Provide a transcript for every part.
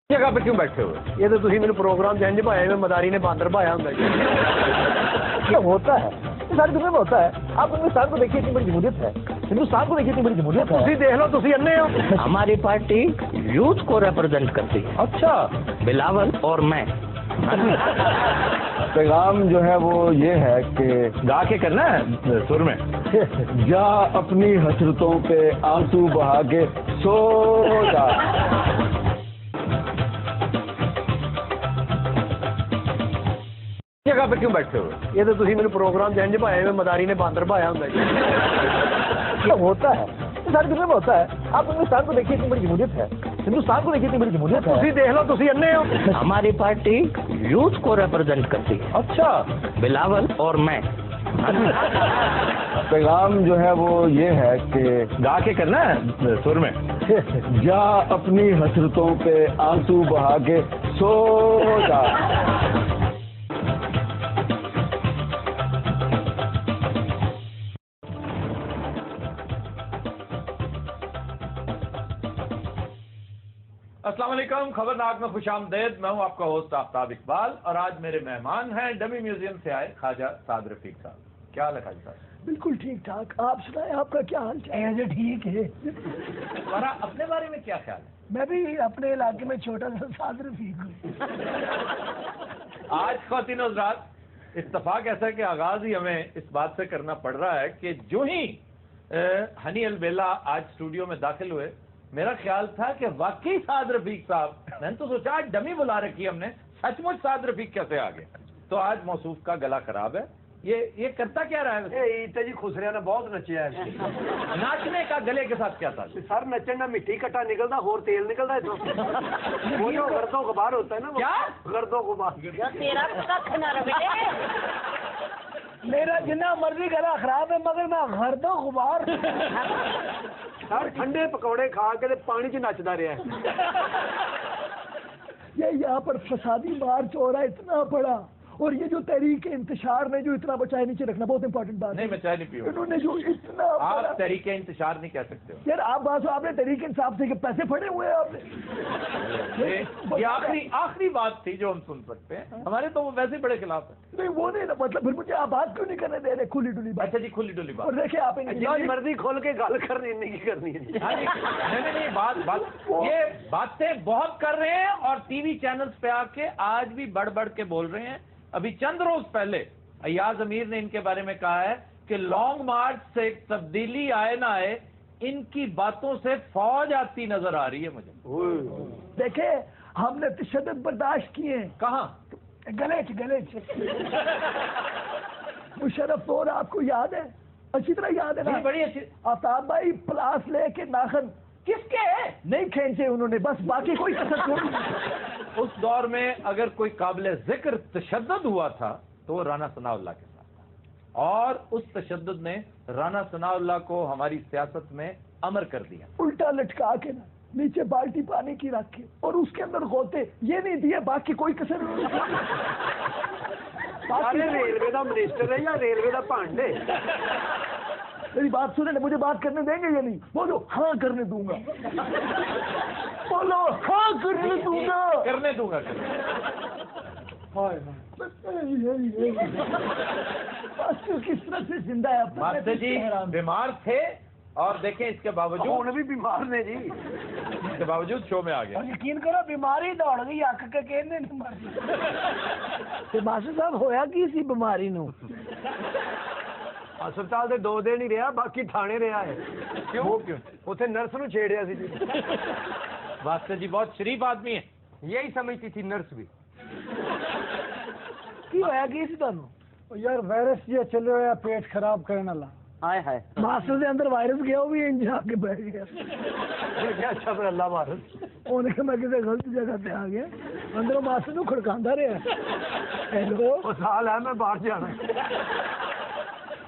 جگہ پہ کیوں بیٹھے ہوئے؟ یہ تو تھی میرے پروگرام جنج بھایا میں مداری نے باندر بھایا ہوں ہوتا ہے ساری دنیا میں ہوتا ہے. آپ ہندوستان کو دیکھیے اتنی بڑی جمہوریت ہے, ہندوستان کو دیکھیے اتنی بڑی جمہوریت ہے. تسی دیکھ لو تسی انے ہو. ہماری پارٹی یوتھ کو ریپرزینٹ کرتی ہے. اچھا بلاول اور میں. پیغام جو ہے وہ یہ ہے کہ گا کے کرنا ہے سر میں. جا اپنی حسرتوں پہ آنسو بہا کے سو جا. جگہ پہ کیوں بیٹھے ہوئے؟ یہ تو تھی میرے پروگرام جنج بھایا میں مداری نے باندر بھایا ہوں ہوتا ہے ساری دنیا میں ہوتا ہے. آپ ہندوستان کو دیکھیے اتنی بڑی جمہوریت ہے, ہندوستان کو دیکھیے اتنی بڑی جمہوریت ہے. تسی دیکھ لو تسی انے ہو. ہماری پارٹی یوتھ کو ریپرزینٹ کرتی ہے. اچھا بلاول اور میں. پیغام جو ہے وہ یہ ہے کہ گا کے کرنا ہے سر میں. جا اپنی حسرتوں پہ آنسو بہا کے سو جا. السلام علیکم. خبرناک میں خوش آمدید. میں ہوں آپ کا ہوسٹ آفتاب اقبال اور آج میرے مہمان ہیں ڈمی میوزیم سے آئے خواجہ سعد رفیق صاحب. کیا حال ہے خواجہ صاحب؟ بالکل ٹھیک ٹھاک. آپ سنائیں آپ کا کیا حال چال ہے؟ ٹھیک ہے. تمہارا اپنے بارے میں کیا خیال ہے؟ میں بھی اپنے علاقے میں چھوٹا سا سعد رفیق ہوں. آج خواتین حضرات اتفاق ایسا ہے کہ آغاز ہی ہمیں اس بات سے کرنا پڑ رہا ہے کہ جو ہی ہنی البیلا آج اسٹوڈیو میں داخل ہوئے میرا خیال تھا کہ واقعی سعد رفیق صاحب, میں نے تو سوچا آج ڈمی بلا رکھی ہم نے, سچ مچ سعد رفیق کیسے آ گئے. تو آج موصوف کا گلا خراب ہے. یہ کرتا کیا رہا ہے ویسے؟ جی خسریا نے بہت نچیا ہے. ناچنے کا گلے کے ساتھ کیا تھا؟ سر نچن نہ مٹی کٹا نکلتا اور تیل نکلتا ہے. تو وہ جو گرد و غبار ہوتا ہے نا, کیا گرد و غبار. میرا جنا مرضی گلا خراب ہے مگر میں گرد و غبار. سر ٹھنڈے پکوڑے کھا کے پانی چ نچتا رہا ہے. یہ یہاں پر فسادی مارچ ہو رہا ہے اتنا بڑا, اور یہ جو تحریک انتشار نے جو اتنا بچائے نیچے رکھنا بہت امپورٹنٹ بات ہے. نہیں میں چائے نہیں پیوں. انہوں نے جو اتنا آپ تحریک انتشار نہیں کہہ سکتے ہو یار. آپ بات آپ نے تحریک انصاف سے کہ پیسے پھڑے ہوئے ہیں آپ نے. یہ آخری بات تھی جو ہم سن سکتے ہیں. ہمارے تو وہ ویسے بڑے خلاف ہے. نہیں وہ نہیں نا, مطلب پھر مجھے آپ بات کیوں نہیں کرنے دے رہے کھلی ڈلی بات. اچھا جی کھلی ڈلی بات. اور دیکھیں آپ مرضی کھول کے گل کرنی نہیں کرنی ہے. نہیں بات یہ باتیں بہت کر رہے ہیں اور ٹی وی چینلز پہ آ کے آج بھی بڑھ بڑھ کے بول رہے ہیں. ابھی چند روز پہلے ایاز امیر نے ان کے بارے میں کہا ہے کہ لانگ مارچ سے ایک تبدیلی آئے نہ آئے ان کی باتوں سے فوج آتی نظر آ رہی ہے مجھے. دیکھیں ہم نے تشدد برداشت کیے ہیں. کہاں؟ گلے چ مشرف اور آپ کو یاد ہے, اچھی طرح یاد ہے نا؟ بڑی اچھی. آفتاب بھائی پلاس لے کے ناخن کس کے نہیں کھینچے انہوں نے, بس باقی کوئی کسر چھوڑی. اس دور میں اگر کوئی قابل ذکر تشدد ہوا تھا تو وہ رانا ثناء اللہ کے ساتھ تھا, اور اس تشدد نے رانا ثناء اللہ کو ہماری سیاست میں امر کر دیا. الٹا لٹکا کے نا نیچے بالٹی پانی کی رکھ کے اور اس کے اندر غوطے یہ نہیں دیے, باقی کوئی کسر نہیں. ریلوے کا منسٹر ہے یا ریلوے کا پانڈے؟ میری بات سنیں, مجھے بات کرنے دیں گے یا نہیں؟ بولو ہاں کرنے دوں گا. بولو ہاں کرنے دوں گا. کرنے دوں گا. کس طرح سے زندہ ہے ماسٹر جی بیمار تھے اور دیکھیں اس کے باوجود بھی بیمار نے جی, اس کے باوجود شو میں آ گیا. یقین کرو بیماری دوڑ گئی اک کے کہنے ماسٹر صاحب ہویا کی سی بیماری نو؟ ہسپتال سے 2 دن ہی رہا, باقی تھانے رہا ہے. کیوں اتنے نرس نو چھیڑیا سی جی. ماسٹر جی بہت شریف آدمی ہے. یہی سمجھتی تھی نرس بھی. کی ہویا کی سی تانوں؟ یار وائرس جی چلے ہوا پیٹ خراب کرنے والا. ہائے ہائے ماسٹر دے اندر وائرس گیا, وہ بھی انج آ کے بیٹھ گیا. اچھا پھر اللہ وائرس انہیں کہ میں کسی غلط جگہ پہ آ گیا. اندروں ماسٹر نو کھڑکاندا رہا. ہیلو سال ہے میں باہر جانا.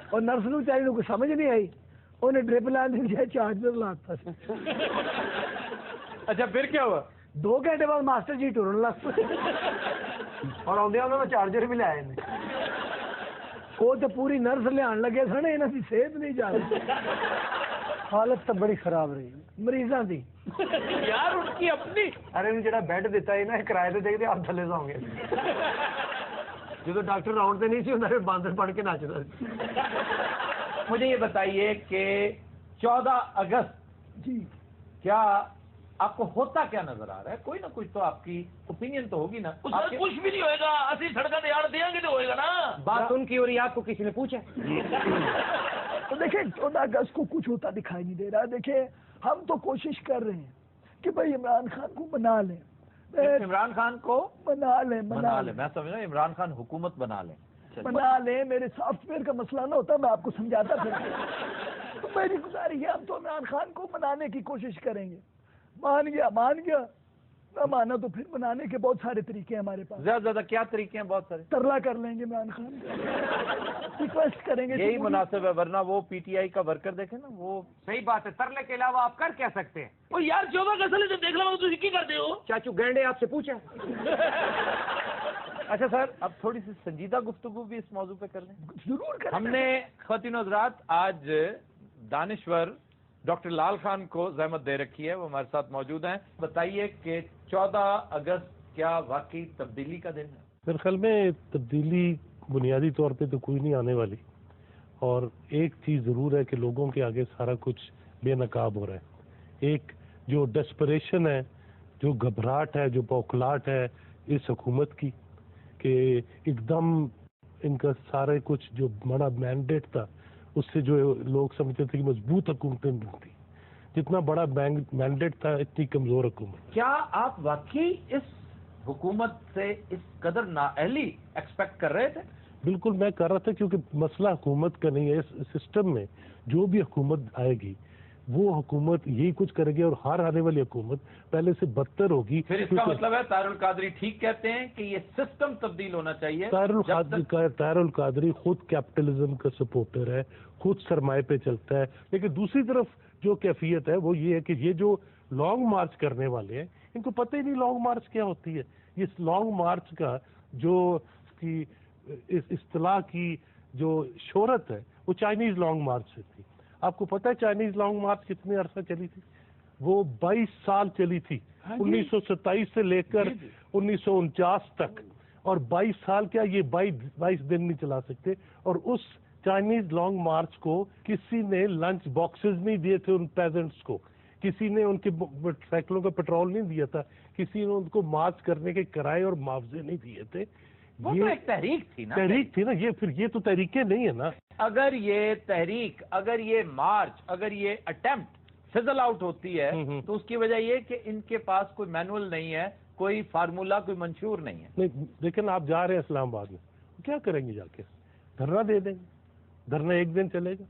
اور نرس نو چاہیے کوئی سمجھ نہیں آئی, انہیں ڈرپ لائن دی چارجر لاتا. اچھا پھر کیا ہوا؟ 2 گھنٹے بعد ماسٹر جی ٹرن لگ پے اور آدھے انہوں نے چارجر بھی لائے. وہ تو پوری نرس لیا لگے سن, یہاں کی صحت نہیں جا رہی. حالت تو بڑی خراب رہی مریضاں دی یار ان کی اپنی ارے جڑا بیڈ دیتا ہے نا کرایے تے دیکھتے آپ تھلے سو گے جدو ڈاکٹر راؤنڈ تے نہیں سی ہوندا باندر پڑھ کے نچدا. مجھے یہ بتائیے کہ 14 اگست جی کیا آپ کو ہوتا کیا نظر آ رہا ہے؟ کوئی نہ کچھ تو آپ کی اوپینین تو ہوگی نا. کچھ بھی نہیں ہوئے گا, اسی سڑکیں دیاڑ دیں گے تو ہوئے گا نا. بات ان کی اور آپ کو کسی نے پوچھا؟ تو دیکھیں 14 اگست کو کچھ ہوتا دکھائی نہیں دے رہا. دیکھیں ہم تو کوشش کر رہے ہیں کہ بھائی عمران خان کو بنا لیں. عمران خان کو بنا لیں میں سمجھ رہا ہوں عمران خان حکومت بنا لیں. میرے سافٹ ویئر کا مسئلہ نہ ہوتا میں آپ کو سمجھاتا پھر. تو میری گزارش ہے ہم تو عمران خان کو بنانے کی کوشش کریں گے. مان گیا نہ مانا تو پھر بنانے کے بہت سارے طریقے ہیں ہمارے پاس. زیادہ زیادہ کیا طریقے ہیں؟ بہت سارے. ترلا کر لیں گے عمران خان, ریکویسٹ کریں گے. یہی مناسب ہے, ورنہ وہ پی ٹی آئی کا ورکر دیکھیں نا, وہ صحیح بات ہے, ترلے کے علاوہ آپ کر کیا سکتے ہیں؟ وہ یار 14 اگست سے دیکھ لو تو کی کرتے ہو. چاچو گینڈے آپ سے پوچھا. اچھا سر, اب تھوڑی سی سنجیدہ گفتگو بھی اس موضوع پہ کر لیں. ضرور کریں. ہم نے خواتین و حضرات آج دانشور ڈاکٹر لال خان کو زحمت دے رکھی ہے, وہ ہمارے ساتھ موجود ہیں. بتائیے کہ 14 اگست کیا واقعی تبدیلی کا دن ہے؟ میرے خیال میں تبدیلی بنیادی طور پہ تو کوئی نہیں آنے والی, اور ایک چیز ضرور ہے کہ لوگوں کے آگے سارا کچھ بے نقاب ہو رہا ہے. ایک جو ڈسپریشن ہے, جو گھبراہٹ ہے, جو بوکھلاہٹ ہے اس حکومت کی کہ ایک دم ان کا سارے کچھ جو بڑا مینڈیٹ تھا اس سے جو لوگ سمجھتے تھے کہ مضبوط حکومتیں ملتی, جتنا بڑا مینڈیٹ تھا اتنی کمزور حکومت. کیا آپ واقعی اس حکومت سے اس قدر نااہلی ایکسپیکٹ کر رہے تھے؟ بالکل میں کر رہا تھا, کیونکہ مسئلہ حکومت کا نہیں ہے. اس سسٹم میں جو بھی حکومت آئے گی وہ حکومت یہی کچھ کرے گی, اور ہر آنے والی حکومت پہلے سے بدتر ہوگی. پھر اس کا مطلب ہے طاہر القادری ٹھیک کہتے ہیں کہ یہ سسٹم تبدیل ہونا چاہیے. طاہر القادری خود کیپٹلزم کا سپورٹر ہے, خود سرمایہ پہ چلتا ہے, لیکن دوسری طرف جو کیفیت ہے وہ یہ ہے کہ یہ جو لانگ مارچ کرنے والے ہیں ان کو پتہ ہی نہیں لانگ مارچ کیا ہوتی ہے. اس لانگ مارچ کا جو اس اصطلاح کی جو شہرت ہے وہ چائنیز لانگ مارچ سے تھی. آپ کو پتہ ہے چائنیز لانگ مارچ کتنے عرصہ چلی تھی؟ وہ 22 سال چلی تھی, 1927 سے لے کر 1949 تک. اور 22 سال کیا, یہ 22 دن نہیں چلا سکتے. اور اس چائنیز لانگ مارچ کو کسی نے لنچ باکسز نہیں دیے تھے ان پیزنٹس کو, کسی نے ان کے سائیکلوں کا پیٹرول نہیں دیا تھا, کسی نے ان کو مارچ کرنے کے کرائے اور معاوضے نہیں دیے تھے. وہ تو ایک تحریک تھی نا. تحریک تھی نا. یہ پھر یہ تو تحریکیں نہیں ہے نا. اگر یہ تحریک, اگر یہ مارچ, اگر یہ اٹیمپٹ فزل آؤٹ ہوتی ہے تو اس کی وجہ یہ کہ ان کے پاس کوئی مینول نہیں ہے, کوئی فارمولا, کوئی منشور نہیں ہے. نہیں لیکن آپ جا رہے ہیں اسلام آباد میں, کیا کریں گے؟ جا کے دھرنا دے دیں گے. دھرنا ایک دن چلے گا.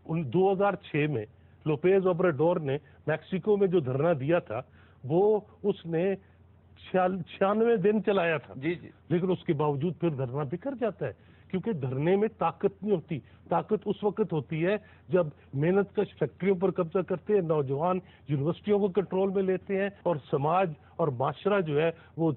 2006 میں لوپیز اوبراڈور نے میکسیکو میں جو دھرنا دیا تھا وہ اس نے 96 دن چلایا تھا. جی لیکن اس کے باوجود پھر دھرنا بکھر جاتا ہے, کیونکہ دھرنے میں طاقت نہیں ہوتی. طاقت اس وقت ہوتی ہے جب محنت کش فیکٹریوں پر قبضہ کرتے ہیں, نوجوان یونیورسٹیوں کو کنٹرول میں لیتے ہیں, اور سماج اور معاشرہ جو ہے وہ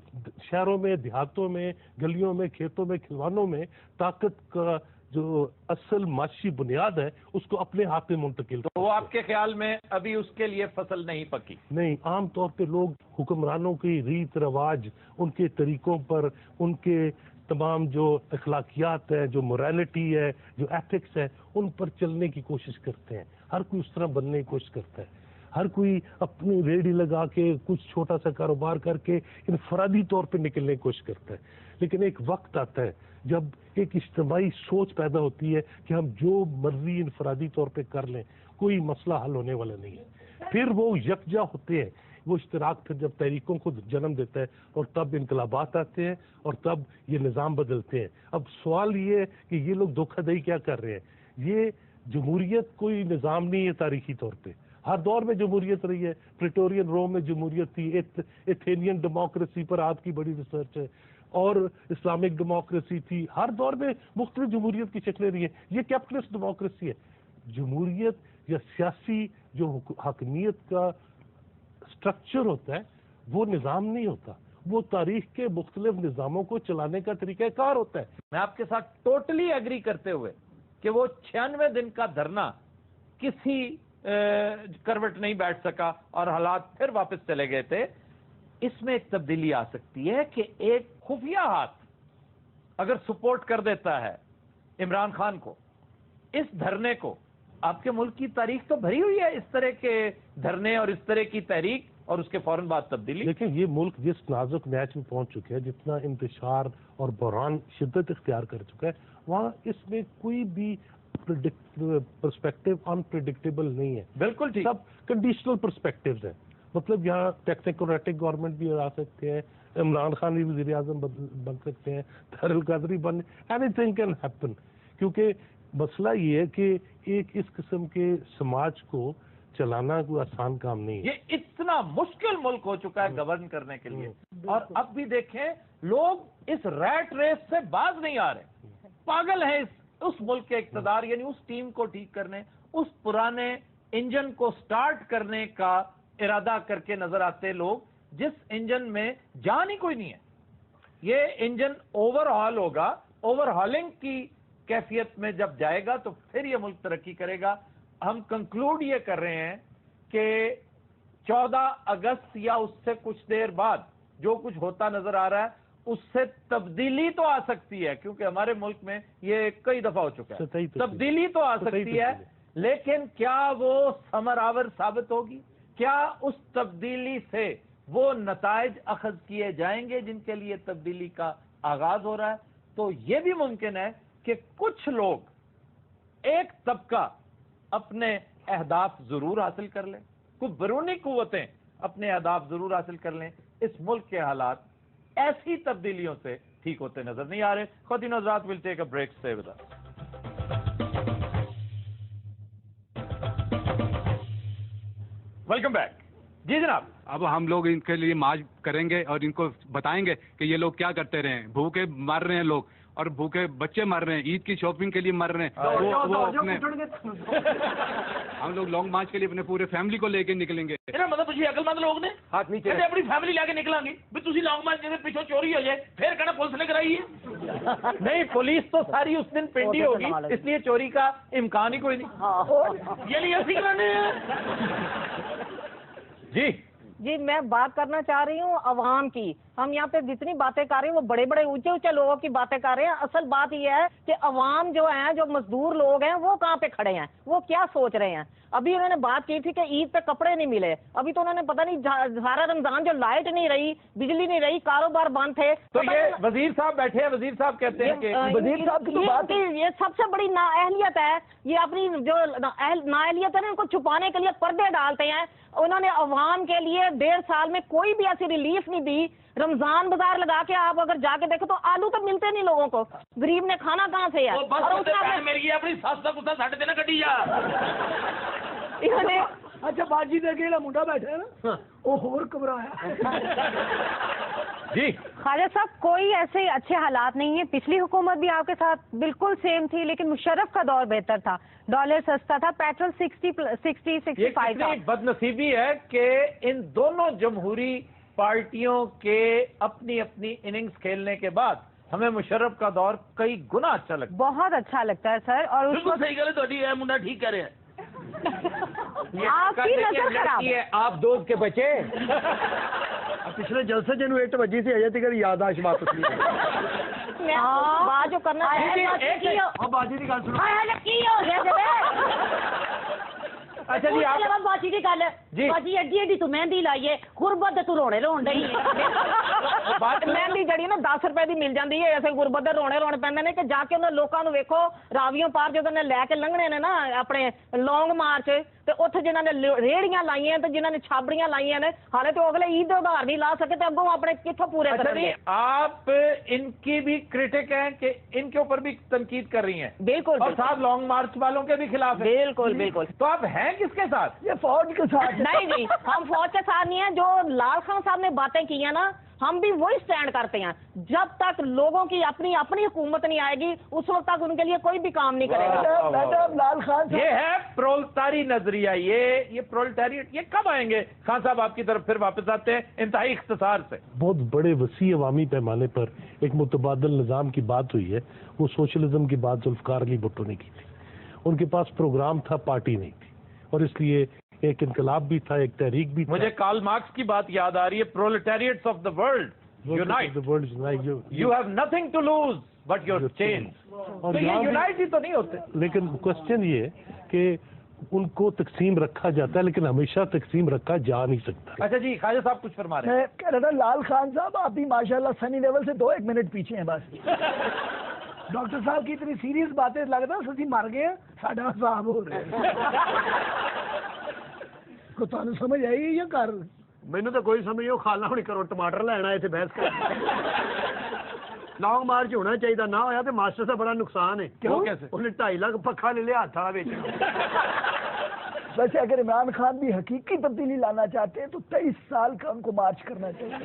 شہروں میں, دیہاتوں میں, گلیوں میں, کھیتوں میں, کھلوانوں میں طاقت کا جو اصل معاشی بنیاد ہے اس کو اپنے ہاتھ میں منتقل. تو وہ آپ کے خیال میں ابھی اس کے لیے فصل نہیں پکی؟ نہیں, عام طور پہ لوگ حکمرانوں کی ریت رواج, ان کے طریقوں پر, ان کے تمام جو اخلاقیات ہے, جو morality ہے, جو ایتھکس ہے, ان پر چلنے کی کوشش کرتے ہیں. ہر کوئی اس طرح بننے کی کوشش کرتا ہے. ہر کوئی اپنی ریڑھی لگا کے کچھ چھوٹا سا کاروبار کر کے انفرادی طور پہ نکلنے کی کوشش کرتا ہے. لیکن ایک وقت آتا ہے جب ایک اجتماعی سوچ پیدا ہوتی ہے کہ ہم جو مرضی انفرادی طور پہ کر لیں, کوئی مسئلہ حل ہونے والا نہیں ہے. پھر وہ یکجا ہوتے ہیں. وہ اشتراک پھر جب تحریکوں کو جنم دیتا ہے, اور تب انقلابات آتے ہیں, اور تب یہ نظام بدلتے ہیں. اب سوال یہ ہے کہ یہ لوگ دھوکہ دہی کیا کر رہے ہیں. یہ جمہوریت کوئی نظام نہیں ہے تاریخی طور پہ. ہر دور میں جمہوریت رہی ہے. پریٹورین روم میں جمہوریت تھی, ایتھینین ڈیموکریسی پر آپ کی بڑی ریسرچ ہے, اور اسلامک ڈیموکریسی تھی. ہر دور میں مختلف جمہوریت کی شکلیں رہی ہیں. یہ کیپٹلسٹ ڈیموکریسی ہے. جمہوریت یا سیاسی جو حاکمیت کا سٹرکچر ہوتا ہے وہ نظام نہیں ہوتا, وہ تاریخ کے مختلف نظاموں کو چلانے کا طریقہ کار ہوتا ہے. میں آپ کے ساتھ ٹوٹلی ایگری کرتے ہوئے کہ وہ 96 دن کا دھرنا کسی کروٹ نہیں بیٹھ سکا اور حالات پھر واپس چلے گئے تھے. اس میں ایک تبدیلی آ سکتی ہے کہ ایک خفیہ ہاتھ اگر سپورٹ کر دیتا ہے عمران خان کو اس دھرنے کو. آپ کے ملک کی تاریخ تو بھری ہوئی ہے اس طرح کے دھرنے اور اس طرح کی تحریک اور اس کے فوراً بعد تبدیلی. لیکن یہ ملک جس نازک میچ میں پہنچ چکے ہیں, جتنا انتشار اور بحران شدت اختیار کر چکا ہے, وہاں اس میں کوئی بھی پرسپیکٹو انپریڈکٹیبل نہیں ہے. بالکل ٹھیک. سب کنڈیشنل پرسپیکٹیوز ہیں. مطلب یہاں ٹیکنوکریٹک گورنمنٹ بھی آ سکتے ہیں, عمران خان بھی وزیر اعظم بن سکتے ہیں, طاہر القادری بن, اینی تھنگ کین ہیپن. کیونکہ مسئلہ یہ ہے کہ ایک اس قسم کے سماج کو چلانا کوئی آسان کام نہیں ہے. یہ اتنا مشکل ملک ہو چکا ہے گورن کرنے کے لیے. اور اب بھی دیکھیں لوگ اس ریٹ ریس سے باز نہیں آ رہے, پاگل ہیں اس ملک کے اقتدار, یعنی اس ٹیم کو ٹھیک کرنے, اس پرانے انجن کو سٹارٹ کرنے کا ارادہ کر کے نظر آتے لوگ جس انجن میں جان ہی کوئی نہیں ہے. یہ انجن اوور ہال ہوگا, اوور ہالنگ کی کیفیت میں جب جائے گا تو پھر یہ ملک ترقی کرے گا. ہم کنکلوڈ یہ کر رہے ہیں کہ 14 اگست یا اس سے کچھ دیر بعد جو کچھ ہوتا نظر آ رہا ہے اس سے تبدیلی تو آ سکتی ہے, کیونکہ ہمارے ملک میں یہ کئی دفعہ ہو چکا ہے. تبدیلی تو آ سکتی ہے, لیکن کیا وہ ثمر آور ثابت ہوگی؟ کیا اس تبدیلی سے وہ نتائج اخذ کیے جائیں گے جن کے لیے تبدیلی کا آغاز ہو رہا ہے؟ تو یہ بھی ممکن ہے کہ کچھ لوگ, ایک طبقہ اپنے اہداف ضرور حاصل کر لیں, کچھ بیرونی قوتیں اپنے اہداف ضرور حاصل کر لیں. اس ملک کے حالات ایسی تبدیلیوں سے ٹھیک ہوتے نظر نہیں آ رہے. خواتین و حضرات, we'll take a break. Stay with us. Welcome back. جی جناب, اب ہم لوگ ان کے لیے مارچ کریں گے اور ان کو بتائیں گے کہ یہ لوگ کیا کرتے رہے ہیں. بھوکے مر رہے ہیں لوگ, اور بھوکے بچے مر رہے ہیں, عید کی شاپنگ کے لیے مر رہے ہیں. ہم لوگ لانگ مارچ کے لیے اپنے پورے فیملی کو لے کے نکلیں گے. مطلب تھی عقل مند لوگ نے ہاتھ نیچے اپنی فیملی لے کے نکلیں گے بھی تھی لانگ مارچ جیسے پیچھوں چوری ہو جائے پھر کہنا پولیس نے کرائی ہے. نہیں, پولیس تو ساری اس دن پنڈی ہوگی, اس لیے چوری کا امکان ہی کوئی نہیں. یعنی ایسی کرانے ہیں. جی میں بات کرنا چاہ رہی ہوں عوام کی. ہم یہاں پہ جتنی باتیں کر رہے ہیں وہ بڑے بڑے اونچے اونچے لوگوں کی باتیں کر رہے ہیں. اصل بات یہ ہے کہ عوام جو ہیں, جو مزدور لوگ ہیں, وہ کہاں پہ کھڑے ہیں, وہ کیا سوچ رہے ہیں. ابھی انہوں نے بات کی تھی کہ عید پہ کپڑے نہیں ملے, ابھی تو انہوں نے پتہ نہیں سارا رمضان جو لائٹ نہیں رہی, بجلی نہیں رہی, کاروبار بند تھے. تو یہ وزیر صاحب بیٹھے ہیں, وزیر صاحب کہتے ہیں کہ وزیر صاحب کی بات یہ سب سے بڑی نااہلیت ہے. یہ اپنی جو نااہلیت ہے نا, ان کو چھپانے کے لیے پردے ڈالتے ہیں. انہوں نے عوام کے لیے 1.5 سال میں کوئی بھی ایسی ریلیف نہیں دی. رمضان بازار لگا کے آپ اگر جا کے دیکھو تو آلو تو ملتے نہیں لوگوں کو. غریب نے کھانا کہاں سے ہے؟ میری اپنی سس کا کتا ساڈے تے نہ کٹی جا. اچھا باجی دے کے منڈا بیٹھا ہے نا, وہ ہور گھبرایا. جی خواجہ صاحب, کوئی ایسے اچھے حالات نہیں ہیں. پچھلی حکومت بھی آپ کے ساتھ بالکل سیم تھی, لیکن مشرف کا دور بہتر تھا, ڈالر سستا تھا, پیٹرول 60-65 تھا. بد نصیبی ہے کہ ان دونوں جمہوری پارٹیوں کے اپنی اپنی اننگز کھیلنے کے بعد ہمیں مشرف کا دور کئی گنا اچھا لگتا ہے. بہت اچھا لگتا ہے سر. اور بالکل صحیح گل ہے تہاڈی, اے منڈا ٹھیک کہہ رہے ہیں. آپ کی نظر خراب ہے. آپ دوست کے بچے پچھلے جلسے جنوں 8 بجے سے اجے تک یاد آش واپس نہیں. بات جو کرنا باجی کی گل سنو. اچھا جی, آپ باجی کی گل باجی ایڈی ایڈی تو مہندی لائیے, غربت تو رونے رون رہی ہے. مہندی جڑی نا 10 روپے کی مل جاتی ہے, ایسے غربت دے رونے رونے پیندے نے کہ جا کے انہوں لوگوں کو ویکھو راویوں پار جدوں نے لے کے لنگنے نے نا اپنے لانگ مارچ, تے اوتھے جنہاں نے ریڑیاں لائیاں تے جنہاں نے چھابڑیاں لائیاں نے, حالے تو اگلے عید ادھار نہیں لا سکے تے اگوں اپنے کتھوں پورے اچھا کرن جی, گے. آپ ان کی بھی کرٹک ہیں کہ ان کے اوپر بھی تنقید کر رہی ہیں, بالکل, اور ساتھ لانگ مارچ والوں کے بھی خلاف ہیں. بالکل بالکل. تو آپ ہیں کس کے ساتھ؟ یہ فوج کے ساتھ. نہیں جی, ہم فوج کے ساتھ نہیں ہیں. جو لال خان صاحب نے باتیں کی ہیں نا, ہم بھی وہی سٹینڈ کرتے ہیں. جب تک لوگوں کی اپنی حکومت نہیں آئے گی اس وقت تک ان کے لیے کوئی بھی کام نہیں کرے گا. میڈم لال خان یہ ہے پرولتاری نظریہ. یہ پرولتاریٹ یہ کب آئیں گے؟ خان صاحب آپ کی طرف پھر واپس آتے ہیں انتہائی اختصار سے. بہت بڑے وسیع عوامی پیمانے پر ایک متبادل نظام کی بات ہوئی ہے. وہ سوشلزم کی بات ذوالفقار علی بھٹو نے کی تھی. ان کے پاس پروگرام تھا, پارٹی نہیں تھی. اور اس لیے ایک انقلاب بھی تھا, ایک تحریک بھی تھا. مجھے کارل مارکس کی بات یاد آ رہی ہے, proletariats of the world unite, you have nothing to lose but your change. اور یہ یونائٹ ہی تو نہیں ہوتے. لیکن کوشچن یہ ہے کہ ان کو تقسیم رکھا جاتا ہے, لیکن ہمیشہ تقسیم رکھا جا نہیں سکتا. اچھا جی, خواجہ صاحب کچھ فرما رہے ہیں. میں کہہ رہا تھا لال خان صاحب آپ بھی ماشاءاللہ سنی لیول سے 2-1 منٹ پیچھے ہیں بس. ڈاکٹر صاحب کی اتنی سیریس باتیں لگتا ہے سچی مر گئے ساڈا صاحب ہو رہے کو تانوں سمجھ آئی یا کر مینوں تو کوئی سمجھ نہیں, کھانا ہونی کرو ٹماٹر لینا ہے بحث کر. لانگ مارچ ہونا چاہیے نہ ہویا تو ماسٹر سے بڑا نقصان ہے. کیوں کیسے؟ انہیں 2.5 لاکھ پکھا لے لیا ہاتھ والا بیچ. ویسے اگر عمران خان بھی حقیقی تبدیلی لانا چاہتے ہیں تو 23 سال کا ان کو مارچ کرنا چاہیے.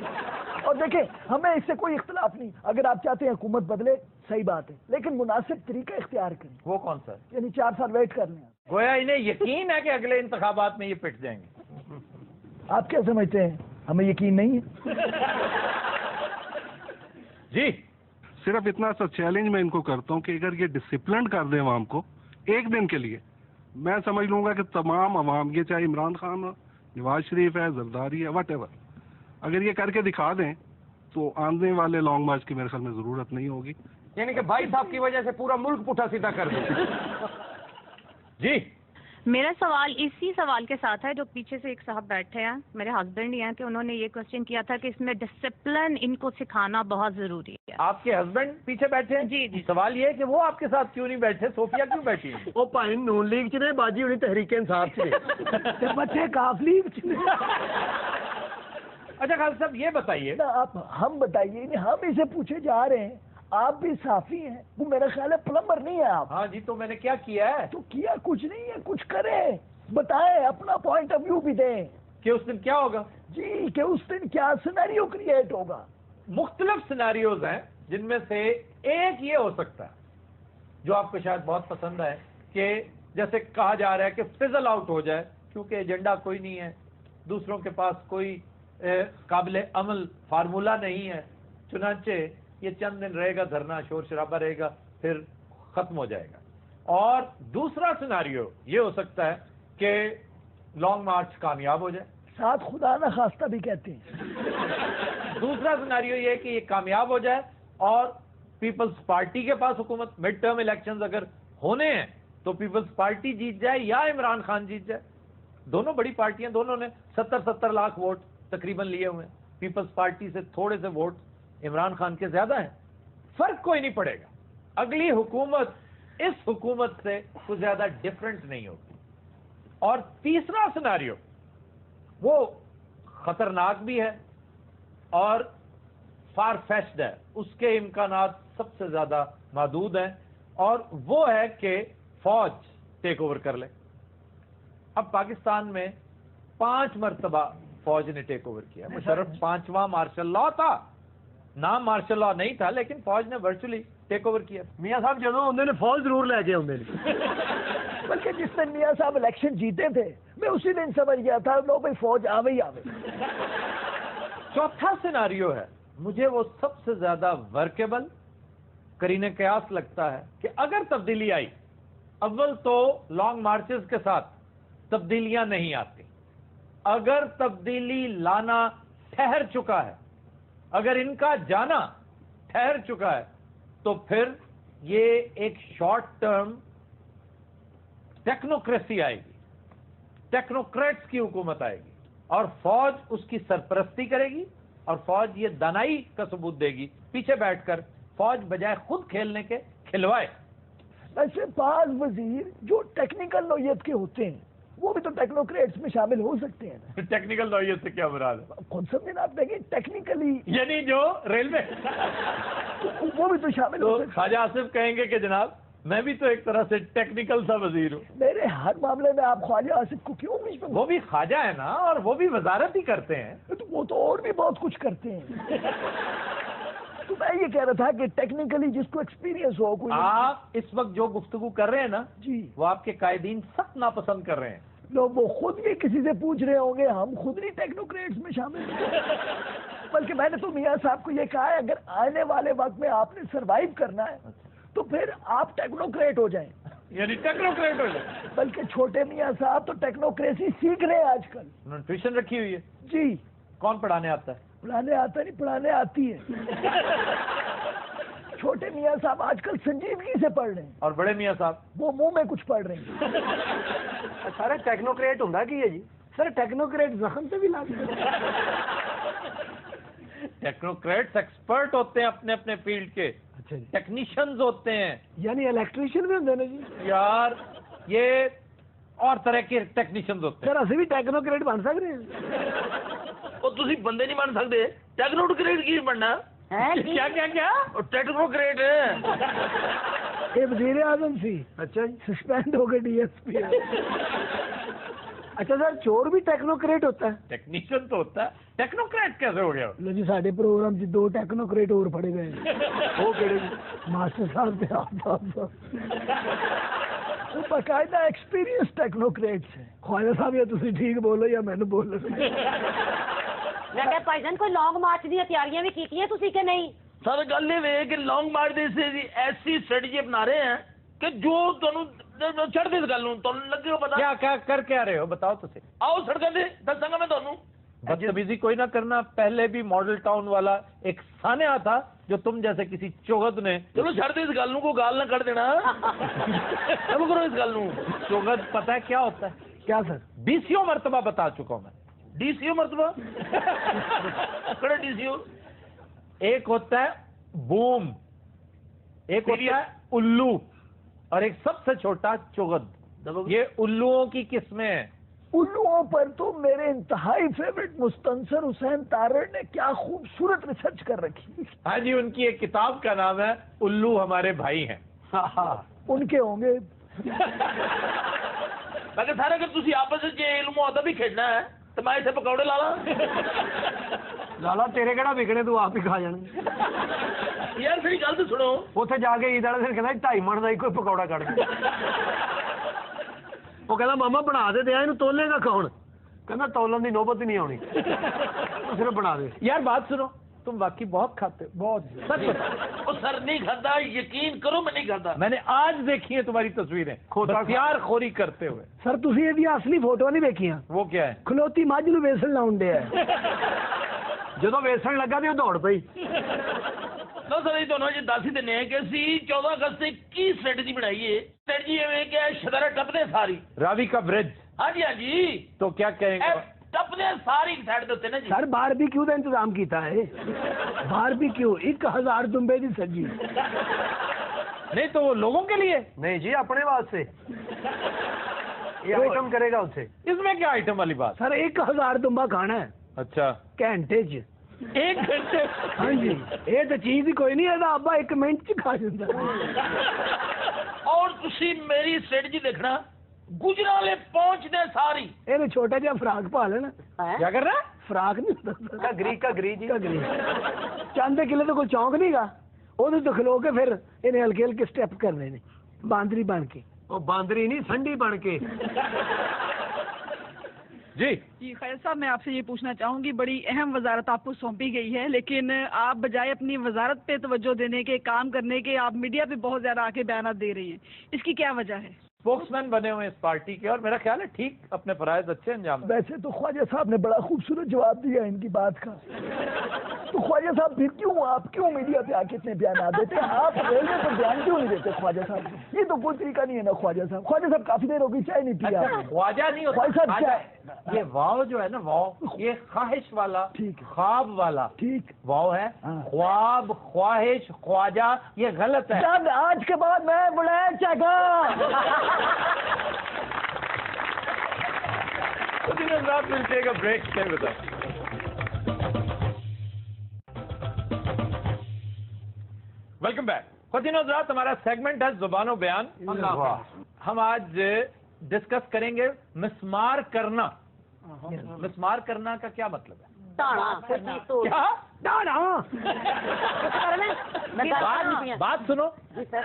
اور دیکھیں ہمیں اس سے کوئی اختلاف نہیں, اگر آپ چاہتے ہیں حکومت بدلے صحیح بات ہے, لیکن مناسب طریقہ اختیار کریں. وہ کون سا؟ یعنی 4 سال ویٹ کر لیں. گویا انہیں یقین ہے کہ اگلے انتخابات میں یہ پٹ جائیں گے. آپ کیا سمجھتے ہیں, ہمیں یقین نہیں ہے؟ جی صرف اتنا سا چیلنج میں ان کو کرتا ہوں کہ اگر یہ ڈسپلن کر دیں عوام کو ایک دن کے لیے, میں سمجھ لوں گا کہ تمام عوام, یہ چاہے عمران خان ہو, نواز شریف ہے, زرداری ہے, واٹ ایور, اگر یہ کر کے دکھا دیں تو آنے والے لانگ مارچ کی میرے خیال میں ضرورت نہیں ہوگی. یعنی کہ بھائی صاحب کی وجہ سے پورا ملک پٹھا سیدھا کر دیں. جی میرا سوال اسی سوال کے ساتھ ہے جو پیچھے سے ایک صاحب بیٹھے ہیں, میرے ہسبینڈ ہی ہیں, کہ انہوں نے یہ کوشچن کیا تھا کہ اس میں ڈسپلن ان کو سکھانا بہت ضروری ہے. آپ کے ہسبینڈ پیچھے بیٹھے ہیں؟ جی جی. سوال یہ ہے کہ وہ آپ کے ساتھ کیوں نہیں بیٹھے, صوفیہ کیوں بیٹھی ہیں؟ وہ بھائی نون لیگ چ نے باجی ہونی تحریک انصاف سے بچے کاف لیگ. اچھا خالد صاحب یہ بتائیے, آپ ہم بتائیے, ہم اسے پوچھے جا رہے ہیں, آپ بھی صافی ہیں, وہ میرا خیال ہے پلمبر نہیں ہے آپ. ہاں جی, تو میں نے کیا کیا ہے؟ تو کیا کچھ نہیں ہے, کچھ کریں, بتائیں, اپنا پوائنٹ آف ویو بھی دیں کہ اس دن کیا ہوگا. جی کہ اس دن کیا سینیریو کریٹ ہوگا. مختلف سینیریوز ہیں جن میں سے ایک یہ ہو سکتا ہے جو آپ کو شاید بہت پسند ہے, کہ جیسے کہا جا رہا ہے کہ فزل آؤٹ ہو جائے کیونکہ ایجنڈا کوئی نہیں ہے, دوسروں کے پاس کوئی قابل عمل فارمولہ نہیں ہے, چنانچہ یہ چند دن رہے گا, دھرنا شور شرابہ رہے گا, پھر ختم ہو جائے گا. اور دوسرا سیناریو یہ ہو سکتا ہے کہ لانگ مارچ کامیاب ہو جائے, ساتھ خدا نہ خواستہ بھی کہتے ہیں. دوسرا سیناریو یہ ہے کہ یہ کامیاب ہو جائے اور پیپلز پارٹی کے پاس حکومت, مڈ ٹرم الیکشنز اگر ہونے ہیں تو پیپلز پارٹی جیت جائے یا عمران خان جیت جائے. دونوں بڑی پارٹیاں, دونوں نے 70 لاکھ ووٹ تقریباً لیے ہوئے ہیں. پیپلز پارٹی سے تھوڑے سے ووٹ عمران خان کے زیادہ ہیں, فرق کوئی نہیں پڑے گا. اگلی حکومت اس حکومت سے کچھ زیادہ ڈفرنٹ نہیں ہوگی. اور تیسرا سیناریو وہ خطرناک بھی ہے اور فار فیچڈ ہے, اس کے امکانات سب سے زیادہ محدود ہیں, اور وہ ہے کہ فوج ٹیک اوور کر لے. اب پاکستان میں 5 مرتبہ فوج نے ٹیک اوور کیا. مشرف 5واں مارشل لا تھا, نام مارشل لا نہیں تھا, لیکن فوج نے ورچولی ٹیک اوور کیا. میاں صاحب جدو انہوں نے فوج ضرور لے کے آدھے بلکہ جس دن میاں صاحب الیکشن جیتے تھے میں اسی دن سمجھ گیا تھا لو بھائی فوج آوے ہی آوے. چوتھا سیناریو ہے, مجھے وہ سب سے زیادہ ورکیبل قرین قیاس لگتا ہے کہ اگر تبدیلی آئی, اول تو لانگ مارچز کے ساتھ تبدیلیاں نہیں آتی. اگر تبدیلی لانا ٹھہر چکا ہے, اگر ان کا جانا ٹھہر چکا ہے, تو پھر یہ ایک شارٹ ٹرم ٹیکنوکریسی آئے گی, ٹیکنوکریٹس کی حکومت آئے گی, اور فوج اس کی سرپرستی کرے گی, اور فوج یہ دانائی کا ثبوت دے گی پیچھے بیٹھ کر, فوج بجائے خود کھیلنے کے کھلوائے. ایسے بعض وزیر جو ٹیکنیکل نوعیت کے ہوتے ہیں وہ بھی تو ٹیکنوکریٹس میں شامل ہو سکتے ہیں. ٹیکنیکل نوعیت سے کیا مراد ہے؟ کون سا دن آپ دیکھیں ٹیکنیکلی, یعنی جو ریلوے وہ بھی تو شامل ہو سکتے ہیں. خواجہ آصف کہیں گے کہ جناب میں بھی تو ایک طرح سے ٹیکنیکل سا وزیر ہوں. میرے ہر معاملے میں آپ خواجہ آصف کو کیوں بیچ میں؟ وہ بھی خواجہ ہے نا, اور وہ بھی وزارت ہی کرتے ہیں. تو وہ تو اور بھی بہت کچھ کرتے ہیں. تو میں یہ کہہ رہا تھا کہ ٹیکنیکلی جس کو ایکسپیرینس ہو کوئی. آپ اس وقت جو گفتگو کر رہے ہیں نا جی, وہ آپ کے قائدین سخت ناپسند کر رہے ہیں. لوگ وہ خود بھی کسی سے پوچھ رہے ہوں گے, ہم خود نہیں ٹیکنوکریٹس میں شامل ہیں. بلکہ میں نے تو میاں صاحب کو یہ کہا ہے اگر آنے والے وقت میں آپ نے سروائیو کرنا ہے تو پھر آپ ٹیکنوکریٹ ہو جائیں. یعنی ٹیکنوکریٹ ہو جائے. بلکہ چھوٹے میاں صاحب تو ٹیکنوکریسی سیکھ رہے ہیں آج کل. انہوں نے ٹیوشن رکھی ہوئی ہے. جی. کون پڑھانے آتا ہے؟ پڑھانے آتا نہیں، پڑھانے آتی ہے. چھوٹے میاں صاحب آج کل سنجیدگی سے پڑھ رہے ہیں. اور بڑے میاں صاحب وہ منہ میں کچھ پڑھ رہے ہیں. سارے ٹیکنوکریٹ ہوں کی ہے جی؟ سر ٹیکنوکریٹ زخم سے بھی لاتے ہیں. ٹیکنوکریٹس ایکسپرٹ ہوتے ہیں اپنے اپنے فیلڈ کے. اچھا جی. ٹیکنیشینز ہوتے ہیں. یعنی الیکٹریشین بھی ہوتے نا جی؟ یار یہ اور طرح کے ٹیکنیشینز ہوتے ہیں. سر اسی بھی ٹیکنوکریٹ بن سکتے ہیں. وہ تسی بندے نہیں بن سکتے. ٹیکنوکریٹ کی بننا کیا کیا کیا ٹیکنوکریٹ یہ وزیر اعظم سی. اچھا جی. سسپینڈ ہو گئے ڈی ایس پی. اچھا سر چور بھی ٹیکنوکریٹ ہوتا ہے؟ ٹیکنیشین تو ہوتا ہے. ٹیکنوکریٹ کیسے ہو گیا؟ لو جی سارے پروگرام جی 2 ٹیکنوکریٹ اور پڑے گئے. وہ کہڑے جی؟ ماسٹر صاحب سے آپ وہ باقاعدہ ایکسپیرینس ٹیکنوکریٹس ہیں. خواجہ صاحب یا تسی ٹھیک بولو یا میں نے بولو. میں کہ بھائی جان کوئی لانگ مارچ دی تیاریاں بھی کی ہیں تسی کہ نہیں؟ سر گل یہ کہ لانگ مارچ سے ایسی اسٹریٹجی اپنا رہے ہیں کہ جو چڑھ دے گل لگے ہو پتا کیا کر کے آ رہے ہو بتاؤ تو. آؤ سڑکیں دے دساں گا میں تمہیں. بدتمیزی کوئی نہ کرنا. پہلے بھی ماڈل ٹاؤن والا ایک سانحہ تھا جو تم جیسے کسی چوغد نے. چلو چھڑ دے اس گل کو گال نہ کر دینا. چلو کرو اس گل. چوغد پتہ ہے کیا ہوتا ہے؟ کیا سر؟ 20 مرتبہ بتا چکا ہوں میں. ڈی سی او مرتبہ کڑے ڈی سی او. ایک ہوتا ہے بوم, ایک ہوتا ہے الو, اور ایک سب سے چھوٹا چوغد. یہ الوؤں کی قسمیں ہیں. الوؤں پر تو میرے انتہائی فیوریٹ مستنصر حسین تارڑ نے کیا خوبصورت ریسرچ کر رکھی. ہاں جی, ان کی ایک کتاب کا نام ہے الو ہمارے بھائی ہیں. ان کے ہوں گے. میں کہ سارے اگر تسی آپس علم و ادب بھی کھیلنا ہے تو میں اسے پکوڑے لا لا. لالا تیرے کہڑا وکنے تو آپ ہی کھا جانے. یار پھر گل تو سنو. اتنے جا کے عید والے دن کہنا 2.5 من کا کوئی پکوڑا کٹ کے. وہ کہنا ماما بنا دے دیا یہ تولے گا کون؟ کہنا تولن کی نوبت ہی نہیں آنی, صرف بنا دے. یار بات سنو, تم واقعی بہت کھاتے ہو. بہت سچ بتا. وہ سر نہیں کھاتا, یقین کرو میں نہیں کھاتا. میں نے آج دیکھی ہیں تمہاری تصویریں بختیار خوری کرتے ہوئے. سر تسی یہ اصلی فوٹو نہیں دیکھیاں؟ وہ کیا ہے؟ کھلوتی مجھ نو ویسن لاؤن ڈیا ہے. جدو ویسن لگا تو دوڑ پئی. نو سر یہ دونوں دس ہی دینے ہیں کہ اسی 14 اگست سے کی اسٹریٹجی بنائی ہے. اسٹریٹجی یہ کہ شدارہ ٹپنے ساری راوی کا برج. ہاں جی ہاں جی. تو کیا کہیں گے؟ ٹپنے ساری سائڈ دیتے نا جی. سر باربیکیو کا انتظام کیتا ہے. باربیکیو 1000 دمبے دی سجی. نہیں تو وہ لوگوں کے لیے نہیں جی, اپنے واسطے. یہ آئٹم کرے گا اسے. اس میں کیا آئٹم والی بات؟ سر 1000 دمبا کھانا ہے. اچھا گھنٹے چ. 1 گھنٹے؟ ہاں جی, یہ تو چیز ہی کوئی نہیں ہے. ابا 1 منٹ چ کھا جاتا. اور تسی میری اسٹریٹجی دیکھنا, گجرالے پہنچنے ساری یہ چھوٹا جہا فراق پا لینا. کیا کر رہا ہے؟ فراق نہیں ہوتا گری جی. چند کلے تو کوئی چونک نہیں گا. وہ تو کھلو کے پھر انہیں ہلکے ہلکے سٹیپ کرنے نے باندری بن کے. وہ باندری نہیں, سنڈی بن کے. جی خیر صاحب, میں آپ سے یہ پوچھنا چاہوں گی, بڑی اہم وزارت آپ کو سونپی گئی ہے, لیکن آپ بجائے اپنی وزارت پہ توجہ دینے کے, کام کرنے کے, آپ میڈیا پہ بہت زیادہ آ کے بیانات دے رہی ہیں. اس کی کیا وجہ ہے؟ اسپوکس مین بنے ہوئے اس پارٹی کے, اور میرا خیال ہے ٹھیک اپنے فرائض اچھے انجام. ویسے تو خواجہ صاحب نے بڑا خوبصورت جواب دیا ان کی بات کا. تو خواجہ صاحب پھر آپ کیوں میڈیا پہ آ کے اتنے بیانات دیتے ہیں؟ آپ ریلوے پر بیان کیوں نہیں دیتے خواجہ صاحب؟ یہ تو کوئی طریقہ نہیں ہے نا خواجہ صاحب. خواجہ صاحب کافی دیر ہو گئی, چائے نہیں پیا. خواجہ نہیں ہوتا خواجہ صاحب چائے. یہ واؤ جو ہے نا, واؤ یہ خواہش والا, ٹھیک, خواب والا ٹھیک واؤ ہے. خواب, خواہش, خواجہ یہ غلط ہے. آج کے بعد میں بلائے چاہا. We'll take a break. Stay with us. Welcome back. خواتین و حضرات, ہمارا سیگمنٹ ہے زبان و بیان. ہم آج ڈسکس کریں گے مسمار کرنا. مسمار کرنا کا کیا مطلب ہے؟ بات سنو,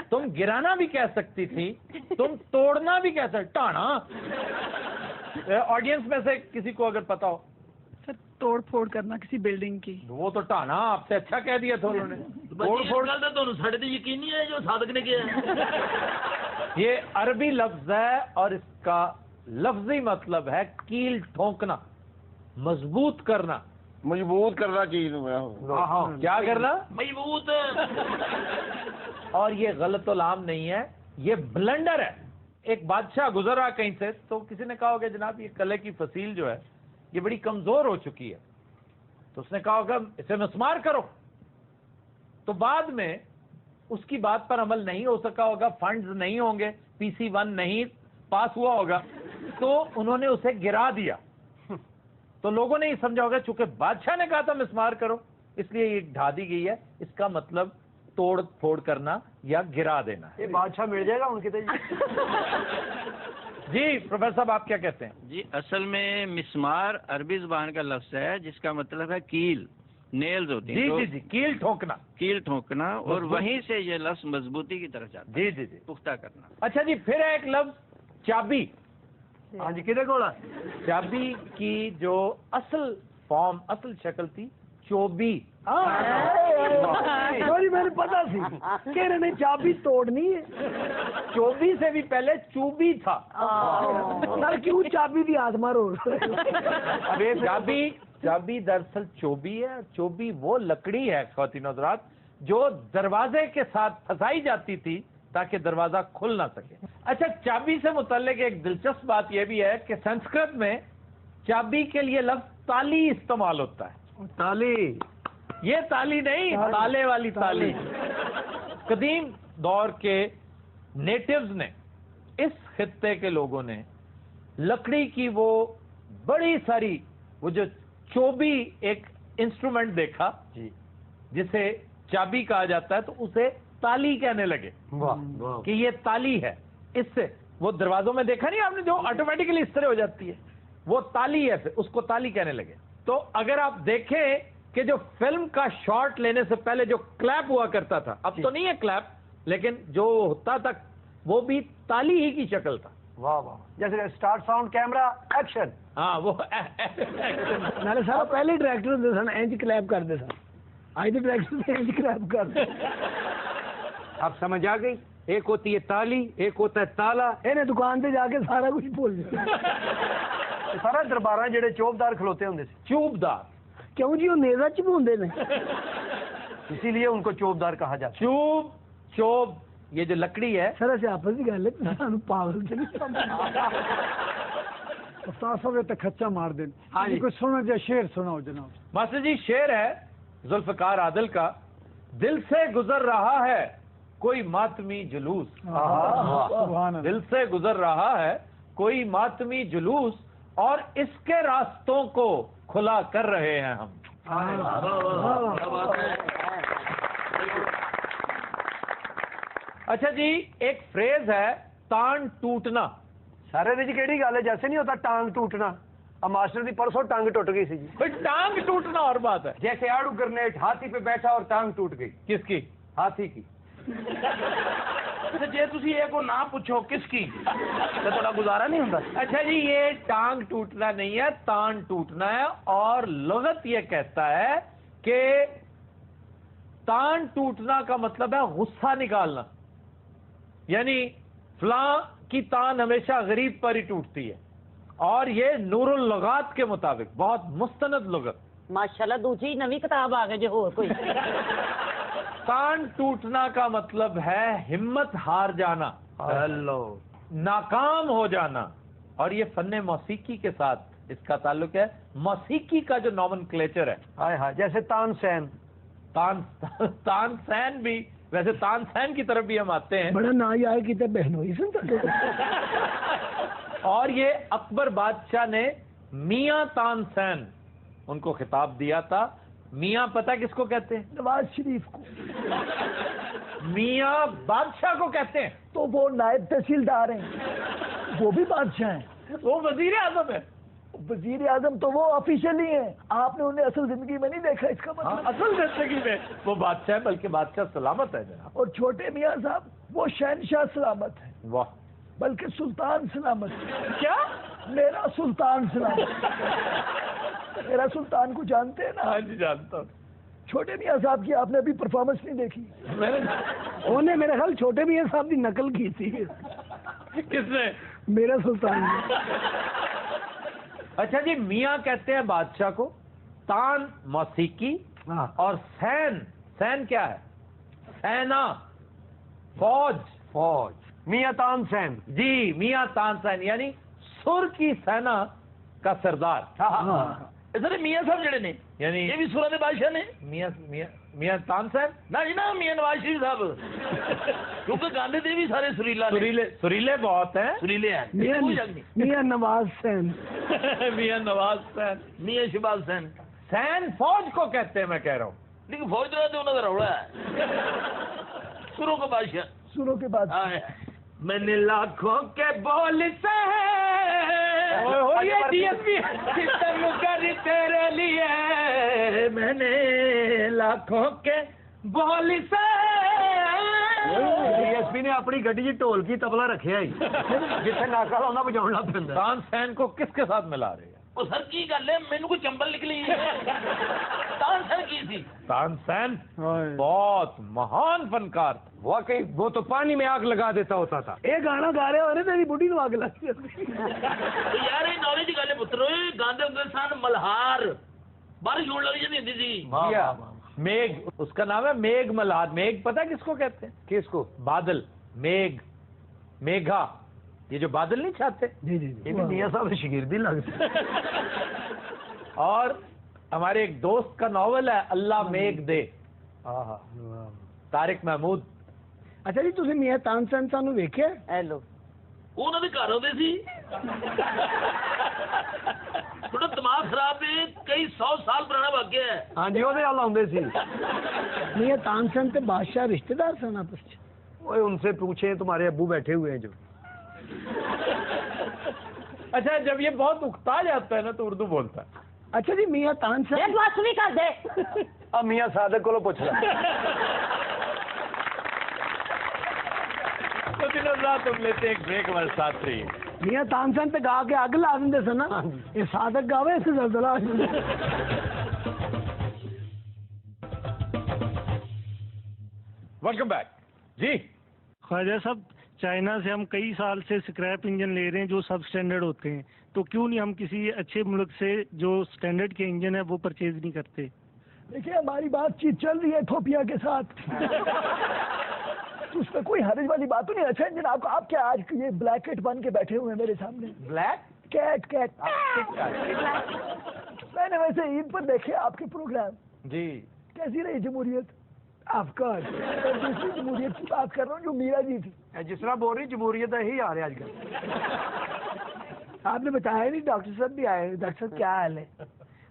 تم گرانا بھی کہہ سکتی تھی, تم توڑنا بھی کہہ سکتی. ٹانا آڈینس میں سے کسی کو اگر پتا ہو؟ سر توڑ پھوڑ کرنا کسی بلڈنگ کی. وہ تو ٹانا آپ سے اچھا کہہ دیا تھا انہوں نے. توڑ پھوڑ یقین نہیں ہے جو صادق نے کیا. یہ عربی لفظ ہے اور اس کا لفظی مطلب ہے کیل ٹھونکنا، مضبوط کرنا، مضبوط کرنا چیز کیا کرنا؟ مضبوط. اور یہ غلط العام نہیں ہے، یہ بلنڈر ہے. ایک بادشاہ گزر رہا کہیں سے تو کسی نے کہا ہوگا جناب یہ قلعے کی فصیل جو ہے یہ بڑی کمزور ہو چکی ہے، تو اس نے کہا ہوگا اسے مسمار کرو. تو بعد میں اس کی بات پر عمل نہیں ہو سکا ہوگا، فنڈز نہیں ہوں گے، PC-1 نہیں پاس ہوا ہوگا، تو انہوں نے اسے گرا دیا. تو لوگوں نے یہ سمجھا ہوگا چونکہ بادشاہ نے کہا تھا مسمار کرو اس لیے یہ ڈھا دی گئی ہے. اس کا مطلب توڑ پھوڑ کرنا یا گرا دینا ہے. یہ بادشاہ مل جائے گا ان کی جی پروفیسر صاحب آپ کیا کہتے ہیں؟ جی اصل میں مسمار عربی زبان کا لفظ ہے جس کا مطلب ہے کیل، نیلز ہوتی ہیں. جی جی کیل ٹھونکنا، کیل ٹھونکنا، اور وہیں سے یہ لفظ مضبوطی کی طرف جاتا ہے. جی جی پختہ کرنا. اچھا جی پھر ایک لفظ چابی. ہاں جی کدھر کولا؟ چابی کی جو اصل فارم اصل شکل تھی چوبی. سوری میں نے پتا سی کہ انہوں نے چابی توڑنی ہے. چوبی سے بھی پہلے چوبی تھا. سر کیوں چابی بھی ہاتھ مارو؟ چابی دراصل چوبی ہے. چوبی وہ لکڑی ہے خواتین حضرات جو دروازے کے ساتھ پھنسائی جاتی تھی تاکہ دروازہ کھل نہ سکے. اچھا چابی سے متعلق ایک دلچسپ بات یہ بھی ہے کہ سنسکرت میں چابی کے لیے لفظ تالی استعمال ہوتا ہے. تالی، یہ تالی نہیں، تالے والی تالی. قدیم دور کے نیٹیوز نے، اس خطے کے لوگوں نے لکڑی کی وہ بڑی ساری وہ جو چوبی ایک انسٹرومنٹ دیکھا جسے چابی کہا جاتا ہے تو اسے تالی کہنے لگے کہ یہ تالی ہے. اس سے وہ دروازوں میں دیکھا نہیں آپ نے جو آٹومیٹکلی اس طرح ہو جاتی ہے وہ تالی ہے، پھر اس کو تالی کہنے لگے. تو اگر آپ دیکھیں کہ جو فلم کا شاٹ لینے سے پہلے جو کلیپ ہوا کرتا تھا، اب تو نہیں ہے کلیپ لیکن جو ہوتا تھا وہ بھی تالی ہی کی شکل تھا. واہ واہ، جیسے اسٹارٹ ساؤنڈ کیمرہ ایکشن. ہاں وہ میرے سارا پہلے ڈائریکٹر ہوتے سن اینج کلیپ کرتے سن، آج تو ڈائریکٹر اینج کلیپ کرتے. اب سمجھ آ گئی، ایک ہوتی ہے تالی، ایک ہوتا ہے تالا. انہیں دکان پہ جا کے سارا کچھ بھول جائے. سارا دربار جڑے چوبدار کھلوتے ہوں. چوبدار کیوں جی وہ نیزہ چبوندے نے، اسی لیے ان کو چوبدار کہا جاتا. چوب یہ جو لکڑی ہے سر ایسے آپس کی گل ہے پاگل سے نہیں کچا مار دیں. ہاں جی کوئی سنا جائے شعر سناؤ جناب. ماسٹر جی شعر ہے ذوالفقار عادل کا. دل سے گزر رہا ہے کوئی ماتمی جلوس، دل سے گزر رہا ہے کوئی ماتمی جلوس، اور اس کے راستوں کو کھلا کر رہے ہیں ہم. اچھا جی ایک فریز ہے تان ٹوٹنا. سارے دی کیڑی گل ہے، جیسے نہیں ہوتا ٹانگ ٹوٹنا. اب ماسٹر دی پرسوں ٹانگ ٹوٹ گئی سی جی. ٹانگ ٹوٹنا اور بات ہے. جیسے آڑو گرنیٹ ہاتھی پہ بیٹھا اور ٹانگ ٹوٹ گئی. کس کی؟ ہاتھی کی. جی تسی یہ کو نہ پوچھو کس کی تو تھوڑا گزارا نہیں ہوتا. اچھا جی یہ ٹانگ ٹوٹنا نہیں ہے، تان ٹوٹنا ہے. اور لغت یہ کہتا ہے کہ تان ٹوٹنا کا مطلب ہے غصہ نکالنا، یعنی فلاں کی تان ہمیشہ غریب پر ہی ٹوٹتی ہے. اور یہ نور اللغات کے مطابق بہت مستند لغت. ماشاءاللہ دوسری نوی کتاب آ گئی جو ہو کوئی. تان ٹوٹنا کا مطلب ہے ہمت ہار جانا، ناکام ہو جانا. اور یہ فن موسیقی کے ساتھ اس کا تعلق ہے. موسیقی کا جو نومنکلیچر ہے، ہائے ہائے، جیسے تان سین. تان سین بھی، ویسے تان سین کی طرف بھی ہم آتے ہیں. بڑا نا آئے کی بہنوئی سن. اور یہ اکبر بادشاہ نے میاں تان سین ان کو خطاب دیا تھا. میاں پتہ کس کو کہتے ہیں؟ نواز شریف کو. میاں بادشاہ کو کہتے ہیں. تو وہ نائب تحصیلدار ہیں، وہ بھی بادشاہ ہیں. وہ وزیر اعظم ہے. وزیر اعظم تو وہ آفیشلی ہیں، آپ نے انہیں اصل زندگی میں نہیں دیکھا. اس کا مطلب اصل زندگی میں وہ بادشاہ ہے، بلکہ بادشاہ سلامت ہے جناب. اور چھوٹے میاں صاحب وہ شہنشاہ سلامت ہے. واہ، بلکہ سلطان سلامت. کیا؟ میرا سلطان سلامت. میرا سلطان کو جانتے ہیں نا؟ ہاں جی جانتا ہوں. چھوٹے میاں صاحب کی آپ نے ابھی پرفارمنس نہیں دیکھی. انہوں نے میرے خیال چھوٹے میاں صاحب کی نقل کی تھی. کس نے؟ میرا سلطان. اچھا جی، میاں کہتے ہیں بادشاہ کو، تان موسیقی، اور سین، سین کیا ہے؟ سینا، فوج. فوج. میاں تان سین. جی، میاں تان سین یعنی سر کی سینا کا سردار. سر میاں صاحب جڑے نے یعنی یہ بھی سورا دے بادشاہ نے. میاں تان سین نہ جی نا، میاں نواز شریف صاحب، کیونکہ گاندے دے بھی سارے سریلا نے. سریلے بہت ہیں. سریلے ہیں. میاں نواز سین. میاں نواز سین، میاں شہباز سین. سین فوج کو کہتے ہیں، میں کہہ رہا ہوں. لیکن فوج تو انہوں کا روڑا ہے. سروں کا بادشاہ. سنو کے بعد میں نے لاکھوں کے بول سے ستم کر تیرے لیے، میں نے لاکھوں کے بول سے. ڈی ایس پی نے اپنی گڈی چ ڈھول کی تبلا رکھیا ہی، جتنے ناکا لاؤں بجاؤ لگ پہ. تان سین کو کس کے ساتھ ملا رہے ہیں؟ وہ سر کی گل ہے، مینو کوئی چمبل نکلی. تان سین کی تھی؟ تان سین بہت مہان فنکار تھا. واقعی وہ تو پانی میں آگ لگا دیتا ہوتا تھا. یہ گانا گا رہے ہو رہے تیری بڈھی نو آگ لگ جاتی. یار یہ نالج کی گل ہے پتر. گاندے ہوتے سن ملہار، بارش ہونے لگ جاتی ہوتی تھی. میگ، اس کا نام ہے میگ ملہار. میگ پتہ کس کو کہتے ہیں؟ کس کو؟ بادل. میگ، میگھا، یہ جو بادل نہیں چھاتے. جی جی یہ بھی میاں صاحب شگردی لگتی. اور ہمارے ایک دوست کا ناول ہے اللہ میگ دے، طارق محمود. اچھا جی، تسی میاں تان سین سانو ویکھیا؟ ہیلو، انہوں نے گھر ہوتے سی. تھوڑا دماغ خراب ہے، کئی 100 سال پرانا واقعہ ہے. ہاں جی، وہ آدھے سی. میاں تان سین تے بادشاہ رشتہ دار سن آپس میں. اوے ان سے پوچھیں، تمہارے ابو بیٹھے ہوئے ہیں جو. اچھا، جب یہ بہت اکتا جاتا ہے نا تو اردو بولتا ہے. اچھا جی، میاں تان سین بس بھی کر دے. اب میاں صادق کو پوچھ رہا. تو دنوں رات ہم لیتے ایک بریک، ہمارے ساتھ رہیے. میاں تان سین تے گا کے اگ لا دیں سن نا. یہ صادق گاوے اس زلزلہ آ جائے. Welcome back. جی خواجہ صاحب، چائنا سے ہم کئی سال سے اسکریپ انجن لے رہے ہیں جو سب اسٹینڈرڈ ہوتے ہیں، تو کیوں نہیں ہم کسی اچھے ملک سے جو اسٹینڈرڈ کے انجن ہے وہ پرچیز نہیں کرتے؟ دیکھیے، ہماری بات چیت چل رہی ہے ایتھوپیا کے ساتھ. اس میں کوئی حرج والی بات تو نہیں. اچھا جناب، آپ کیا آج یہ بلیک کیٹ بن کے بیٹھے ہوئے ہیں میرے سامنے؟ Black cat. میں نے ویسے عید پر دیکھے آپ کے پروگرام. جی، کیسی رہی جمہوریت؟ آف کورس دوسری جمہوریت کی بات کر رہا ہوں جو میرا جی تھی. جس طرح بول رہی جمہوریت ہی آ رہے آج کل. آپ نے بتایا نہیں، ڈاکٹر صاحب بھی آئے. ڈاکٹر صاحب کیا حال ہے؟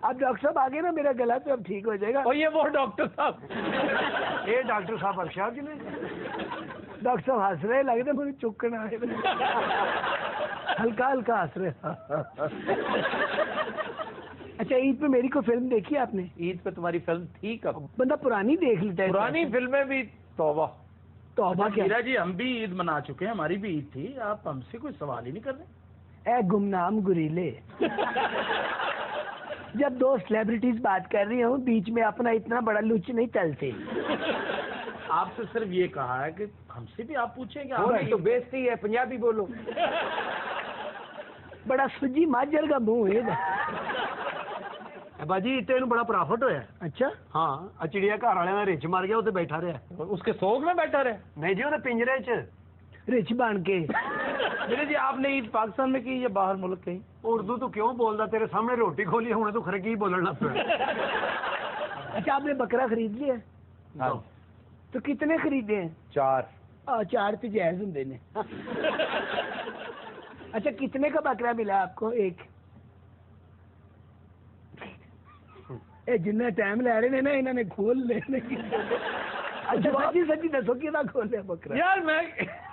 آپ ڈاکٹر صاحب آگے نا، میرا گلا تو اب ٹھیک ہو جائے گا. اور یہ وہ ڈاکٹر صاحب، یہ ڈاکٹر صاحب ارشاد جی نے. ڈاکٹر صاحب ہنس رہے، لگ رہے مجھے چکنا ہے. ہلکا ہلکا ہنس رہے. اچھا، عید پہ میری کو فلم دیکھی آپ نے؟ عید پہ تمہاری فلم تھی کب؟ بندہ پرانی دیکھ لیتا ہے. پرانی فلمیں بھی توبہ. توبہ کیا؟ میرا جی ہم بھی عید منا چکے ہیں، ہماری بھی عید تھی. آپ ہم سے کوئی سوال ہی نہیں کر رہے. اے گمنام گریلے، جب دو سیلیبریٹیز بات کر رہی ہوں بیچ میں اپنا اتنا بڑا لچ نہیں چلتے. آپ سے صرف یہ کہا ہے کہ ہم سے بھی آپ پوچھیں کہ تو بےزتی ہے، پنجابی بولو. بڑا سجی ماجر کا منہ ہے. باجی اتنے بڑا پرافٹ ہوا. اچھا ہاں، چڑیا گھر والے رچ مار گیا، وہ بیٹھا رہا. اس کے سوگ میں بیٹھا رہے؟ نہیں جی، وہ پنجرے چ رچ بن کے. میرے جی، آپ نے عید پاکستان میں کی یا باہر ملک کہیں؟ اردو تو کیوں بولتا؟ تیرے سامنے روٹی کھولی ہونے تو خرکی بولنا پڑا. اچھا، آپ نے بکرا خرید لیا؟ ہاں. تو کتنے خریدے ہیں؟ 4. 4 تو جائز ہوں نے. اچھا، کتنے کا بکرا ملا آپ کو؟ ایک. جنہیں ٹائم لے رہے ہیں نا، انہوں نے کھول لینے. اچھا سچی سچی دسو کہ کھول لیا بکرا؟ یار میں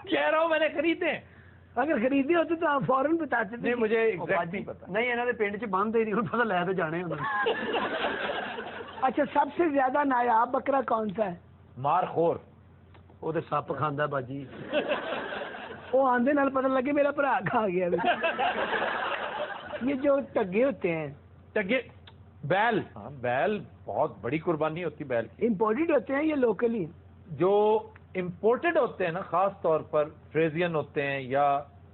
کہہ رہا ہوں میں نے خریدے. اگر خریدے ہوتے تو آپ فوراً بتاتے. نہیں، مجھے ایگزیکٹ نہیں پتا. نہیں، انہوں نے پنڈ چ بند ہی نہیں پتا، لے تو جانے. اچھا، سب سے زیادہ نایاب بکرا کون سا ہے؟ مارخور. وہ تو سپ کھانا باجی. وہ آندے نال پتہ لگے میرا بھرا کھا گیا. یہ جو ٹگے ہوتے ہیں، ٹگے، بیل. ہاں، بیل بہت بڑی قربانی ہوتی ہے. بیل کی امپورٹڈ ہوتے ہیں یا لوکلی؟ جو امپورٹڈ ہوتے ہیں نا، خاص طور پر فریزین ہوتے ہیں یا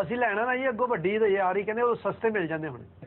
ਅਸੀਂ ਲੈਣਾ ਨਾ ਜੀ ਅੱਗੋਂ ਵੱਡੀ ਤੇ ਆ ਰਹੀ ਕਹਿੰਦੇ ਉਹ ਸਸਤੇ ਮਿਲ ਜਾਂਦੇ ਹੁਣ।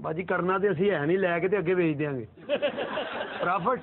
ਬਾਜੀ ਕਰਨਾ ਤੇ ਅਸੀਂ ਹੈ ਨਹੀਂ, ਲੈ ਕੇ ਤੇ ਅੱਗੇ ਵੇਚ ਦਿਆਂਗੇ ਪ੍ਰੋਫਿਟ।